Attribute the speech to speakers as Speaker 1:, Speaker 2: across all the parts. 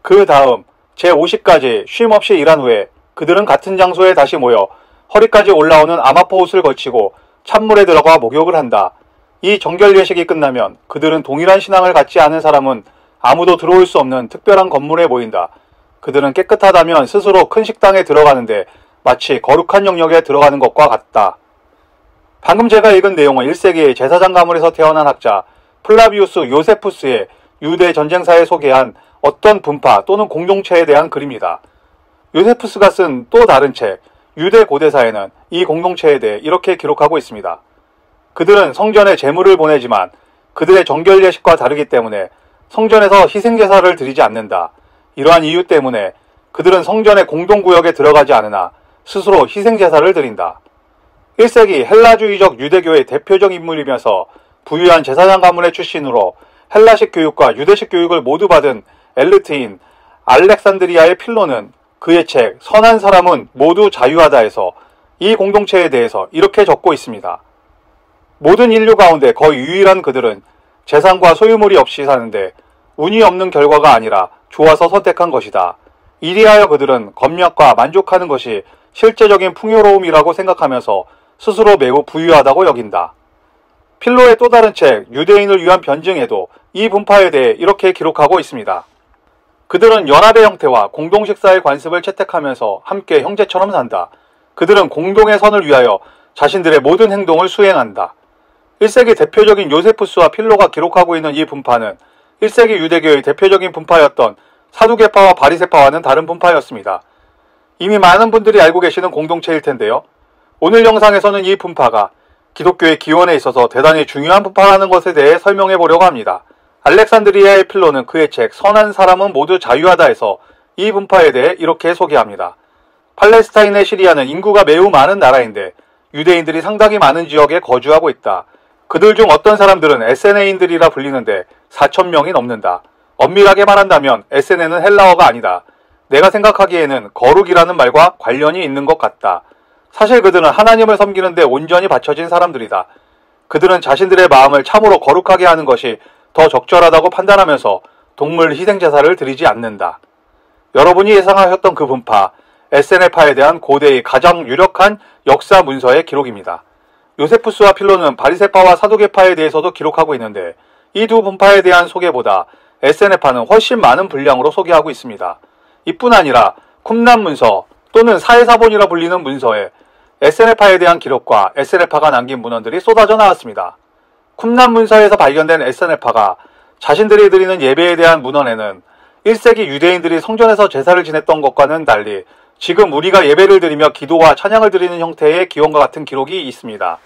Speaker 1: 그 다음 제50까지 쉼없이 일한 후에 그들은 같은 장소에 다시 모여 허리까지 올라오는 아마포 옷을 걸치고 찬물에 들어가 목욕을 한다. 이 정결 예식이 끝나면 그들은 동일한 신앙을 갖지 않은 사람은 아무도 들어올 수 없는 특별한 건물에 모인다. 그들은 깨끗하다면 스스로 큰 식당에 들어가는데 마치 거룩한 영역에 들어가는 것과 같다. 방금 제가 읽은 내용은 1세기의 제사장 가문에서 태어난 학자 플라비우스 요세푸스의 유대 전쟁사에 소개한 어떤 분파 또는 공동체에 대한 글입니다. 요세푸스가 쓴 또 다른 책 유대 고대사에는 이 공동체에 대해 이렇게 기록하고 있습니다. 그들은 성전에 제물을 보내지만 그들의 정결 예식과 다르기 때문에 성전에서 희생제사를 드리지 않는다. 이러한 이유 때문에 그들은 성전의 공동구역에 들어가지 않으나 스스로 희생제사를 드린다. 1세기 헬라주의적 유대교의 대표적 인물이면서 부유한 제사장 가문의 출신으로 헬라식 교육과 유대식 교육을 모두 받은 엘리트인 알렉산드리아의 필로는 그의 책 선한 사람은 모두 자유하다에서 이 공동체에 대해서 이렇게 적고 있습니다. 모든 인류 가운데 거의 유일한 그들은 재산과 소유물이 없이 사는데 운이 없는 결과가 아니라 좋아서 선택한 것이다. 이리하여 그들은 검략과 만족하는 것이 실제적인 풍요로움이라고 생각하면서 스스로 매우 부유하다고 여긴다. 필로의 또 다른 책 유대인을 위한 변증에도 이 분파에 대해 이렇게 기록하고 있습니다. 그들은 연합의 형태와 공동식사의 관습을 채택하면서 함께 형제처럼 산다. 그들은 공동의 선을 위하여 자신들의 모든 행동을 수행한다. 1세기 대표적인 요세푸스와 필로가 기록하고 있는 이 분파는 1세기 유대교의 대표적인 분파였던 사두개파와 바리새파와는 다른 분파였습니다. 이미 많은 분들이 알고 계시는 공동체일 텐데요. 오늘 영상에서는 이 분파가 기독교의 기원에 있어서 대단히 중요한 분파라는 것에 대해 설명해 보려고 합니다. 알렉산드리아의 필로는 그의 책 선한 사람은 모두 자유하다에서 이 분파에 대해 이렇게 소개합니다. 팔레스타인의 시리아는 인구가 매우 많은 나라인데 유대인들이 상당히 많은 지역에 거주하고 있다. 그들 중 어떤 사람들은 에세네인들이라 불리는데 4,000명이 넘는다. 엄밀하게 말한다면 에세네는 헬라어가 아니다. 내가 생각하기에는 거룩이라는 말과 관련이 있는 것 같다. 사실 그들은 하나님을 섬기는 데 온전히 바쳐진 사람들이다. 그들은 자신들의 마음을 참으로 거룩하게 하는 것이 더 적절하다고 판단하면서 동물 희생제사를 드리지 않는다. 여러분이 예상하셨던 그 분파, 에세네파에 대한 고대의 가장 유력한 역사 문서의 기록입니다. 요세푸스와 필로는 바리새파와 사두개파에 대해서도 기록하고 있는데 이 두 분파에 대한 소개보다 에세네파는 훨씬 많은 분량으로 소개하고 있습니다. 이뿐 아니라 쿰란 문서 또는 사해사본이라 불리는 문서에 에세네파에 대한 기록과 에세네파가 남긴 문헌들이 쏟아져 나왔습니다. 쿰란 문서에서 발견된 에세네파가 자신들이 드리는 예배에 대한 문헌에는 1세기 유대인들이 성전에서 제사를 지냈던 것과는 달리 지금 우리가 예배를 드리며 기도와 찬양을 드리는 형태의 기원과 같은 기록이 있습니다.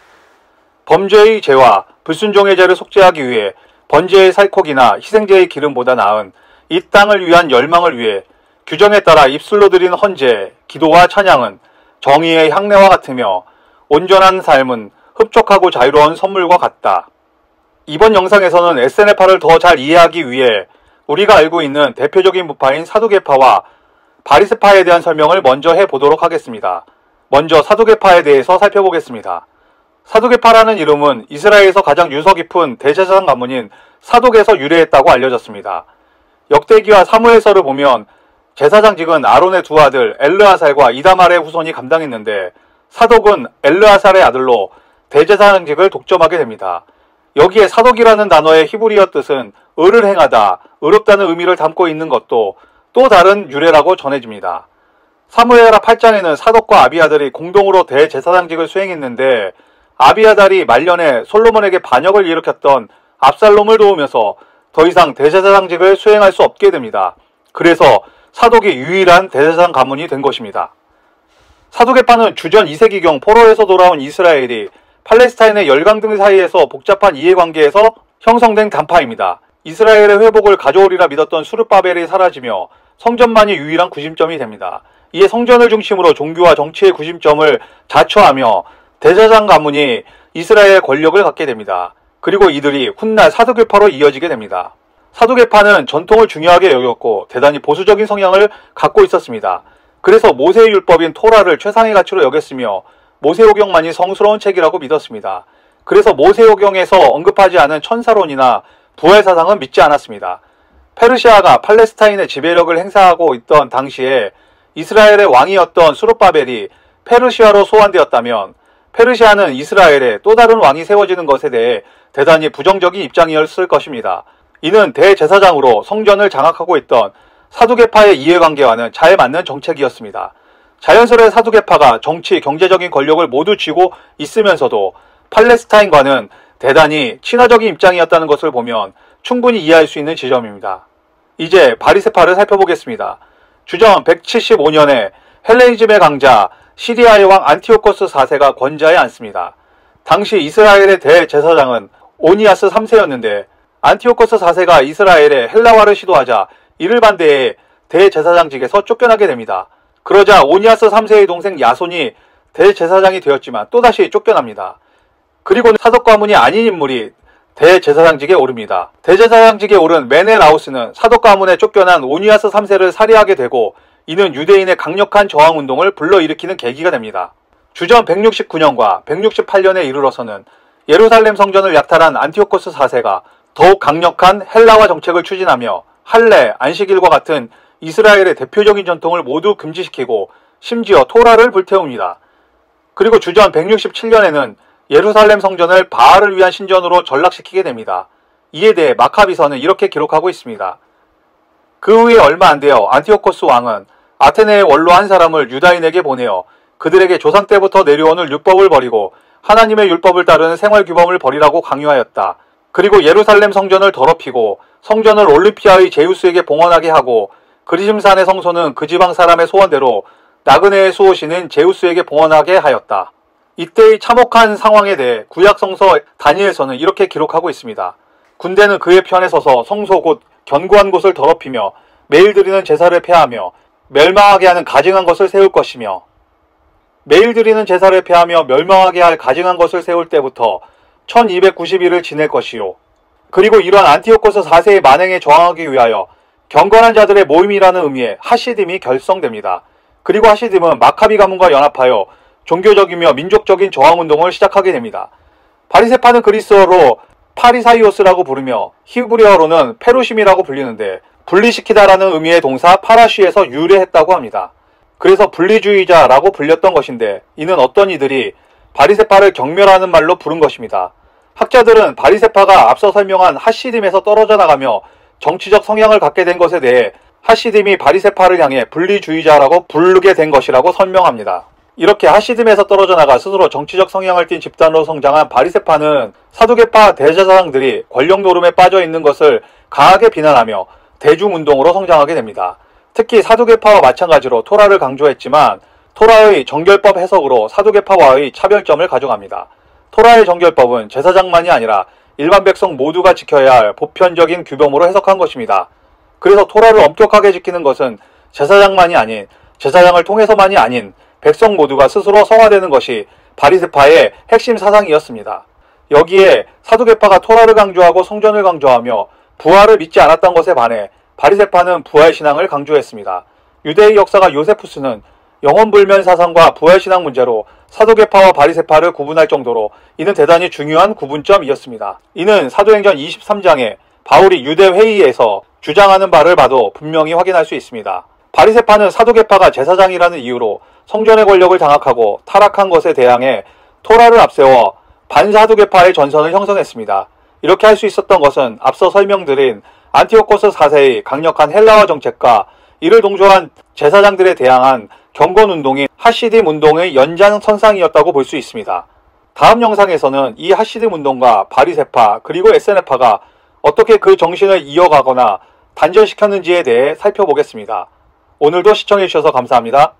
Speaker 1: 범죄의 죄와 불순종의 죄를 속죄하기 위해 번제의 살코기나 희생제의 기름보다 나은 이 땅을 위한 열망을 위해 규정에 따라 입술로 드리는 헌제, 기도와 찬양은 정의의 향례와 같으며 온전한 삶은 흡족하고 자유로운 선물과 같다. 이번 영상에서는 에세네파를 더 잘 이해하기 위해 우리가 알고 있는 대표적인 분파인 사두개파와 바리새파에 대한 설명을 먼저 해보도록 하겠습니다. 먼저 사두개파에 대해서 살펴보겠습니다. 사두개파라는 이름은 이스라엘에서 가장 유서 깊은 대제사장 가문인 사독에서 유래했다고 알려졌습니다. 역대기와 사무엘서를 보면 제사장직은 아론의 두 아들 엘르아살과 이다말의 후손이 감당했는데 사독은 엘르아살의 아들로 대제사장직을 독점하게 됩니다. 여기에 사독이라는 단어의 히브리어 뜻은 의를 행하다, 의롭다는 의미를 담고 있는 것도 또 다른 유래라고 전해집니다. 사무엘하 8장에는 사독과 아비아달이 공동으로 대제사장직을 수행했는데 아비아달이 말년에 솔로몬에게 반역을 일으켰던 압살롬을 도우면서 더 이상 대제사장직을 수행할 수 없게 됩니다. 그래서 사독이 유일한 대제사장 가문이 된 것입니다. 사두개파는 주전 2세기경 포로에서 돌아온 이스라엘이 팔레스타인의 열강등 사이에서 복잡한 이해관계에서 형성된 단파입니다. 이스라엘의 회복을 가져오리라 믿었던 수르바벨이 사라지며 성전만이 유일한 구심점이 됩니다. 이에 성전을 중심으로 종교와 정치의 구심점을 자처하며 대제사장 가문이 이스라엘의 권력을 갖게 됩니다. 그리고 이들이 훗날 사두개파로 이어지게 됩니다. 사두개파는 전통을 중요하게 여겼고 대단히 보수적인 성향을 갖고 있었습니다. 그래서 모세의 율법인 토라를 최상의 가치로 여겼으며 모세오경만이 성스러운 책이라고 믿었습니다. 그래서 모세오경에서 언급하지 않은 천사론이나 부활사상은 믿지 않았습니다. 페르시아가 팔레스타인의 지배력을 행사하고 있던 당시에 이스라엘의 왕이었던 수룹바벨이 페르시아로 소환되었다면 페르시아는 이스라엘에 또 다른 왕이 세워지는 것에 대해 대단히 부정적인 입장이었을 것입니다. 이는 대제사장으로 성전을 장악하고 있던 사두개파의 이해관계와는 잘 맞는 정책이었습니다. 자연스레 사두개파가 정치, 경제적인 권력을 모두 쥐고 있으면서도 팔레스타인과는 대단히 친화적인 입장이었다는 것을 보면 충분히 이해할 수 있는 지점입니다. 이제 바리새파를 살펴보겠습니다. 주전 175년에 헬레니즘의 강자 시리아의 왕 안티오코스 4세가 권좌에 앉습니다. 당시 이스라엘의 대제사장은 오니아스 3세였는데 안티오코스 4세가 이스라엘의 헬라화를 시도하자 이를 반대해 대제사장직에서 쫓겨나게 됩니다. 그러자 오니아스 3세의 동생 야손이 대제사장이 되었지만 또다시 쫓겨납니다. 그리고 사독 가문이 아닌 인물이 대제사장직에 오릅니다. 대제사장직에 오른 메네라우스는 사독 가문에 쫓겨난 오니아스 3세를 살해하게 되고 이는 유대인의 강력한 저항운동을 불러일으키는 계기가 됩니다. 주전 169년과 168년에 이르러서는 예루살렘 성전을 약탈한 안티오코스 4세가 더욱 강력한 헬라화 정책을 추진하며 할례, 안식일과 같은 이스라엘의 대표적인 전통을 모두 금지시키고 심지어 토라를 불태웁니다. 그리고 주전 167년에는 예루살렘 성전을 바알을 위한 신전으로 전락시키게 됩니다. 이에 대해 마카비서는 이렇게 기록하고 있습니다. 그 후에 얼마 안 되어 안티오코스 왕은 아테네의 원로 한 사람을 유다인에게 보내어 그들에게 조상 때부터 내려오는 율법을 버리고 하나님의 율법을 따르는 생활 규범을 버리라고 강요하였다. 그리고 예루살렘 성전을 더럽히고 성전을 올림피아의 제우스에게 봉헌하게 하고 그리심산의 성소는 그 지방 사람의 소원대로 나그네의 수호신인 제우스에게 봉헌하게 하였다. 이때의 참혹한 상황에 대해 구약 성서 다니엘서는 이렇게 기록하고 있습니다. 군대는 그의 편에 서서 성소 곧 견고한 곳을 더럽히며 매일 드리는 제사를 폐하며 멸망하게 하는 가증한 것을 세울 것이며 매일 드리는 제사를 폐하며 멸망하게 할 가증한 것을 세울 때부터 1290일을 지낼 것이요. 그리고 이러한 안티오코스 4세의 만행에 저항하기 위하여 경건한 자들의 모임이라는 의미의 하시딤이 결성됩니다. 그리고 하시딤은 마카비 가문과 연합하여 종교적이며 민족적인 저항운동을 시작하게 됩니다. 바리새파는 그리스어로 파리사이오스라고 부르며 히브리어로는 페루심이라고 불리는데 분리시키다라는 의미의 동사 파라쉬에서 유래했다고 합니다. 그래서 분리주의자라고 불렸던 것인데 이는 어떤 이들이 바리새파를 경멸하는 말로 부른 것입니다. 학자들은 바리새파가 앞서 설명한 하시딤에서 떨어져 나가며 정치적 성향을 갖게 된 것에 대해 하시딤이 바리새파를 향해 분리주의자라고 부르게 된 것이라고 설명합니다. 이렇게 하시딤에서 떨어져 나가 스스로 정치적 성향을 띤 집단으로 성장한 바리새파는 사두개파 대제사장들이 권력 노름에 빠져 있는 것을 강하게 비난하며 대중운동으로 성장하게 됩니다. 특히 사두개파와 마찬가지로 토라를 강조했지만 토라의 정결법 해석으로 사두개파와의 차별점을 가져갑니다. 토라의 정결법은 제사장만이 아니라 일반 백성 모두가 지켜야 할 보편적인 규범으로 해석한 것입니다. 그래서 토라를 엄격하게 지키는 것은 제사장만이 아닌 제사장을 통해서만이 아닌 백성 모두가 스스로 성화되는 것이 바리새파의 핵심 사상이었습니다. 여기에 사두개파가 토라를 강조하고 성전을 강조하며 부활을 믿지 않았던 것에 반해 바리새파는 부활신앙을 강조했습니다. 유대의 역사가 요세푸스는 영혼불면 사상과 부활신앙 문제로 사두개파와 바리새파를 구분할 정도로 이는 대단히 중요한 구분점이었습니다. 이는 사도행전 23장에 바울이 유대 회의에서 주장하는 바를 봐도 분명히 확인할 수 있습니다. 바리새파는 사두개파가 제사장이라는 이유로 성전의 권력을 장악하고 타락한 것에 대항해 토라를 앞세워 반사두개파의 전선을 형성했습니다. 이렇게 할 수 있었던 것은 앞서 설명드린 안티오코스 4세의 강력한 헬라화 정책과 이를 동조한 제사장들에 대항한 경건운동인 하시딤 운동의 연장선상이었다고 볼 수 있습니다. 다음 영상에서는 이 하시딤 운동과 바리새파 그리고 에세네파가 어떻게 그 정신을 이어가거나 단절시켰는지에 대해 살펴보겠습니다. 오늘도 시청해주셔서 감사합니다.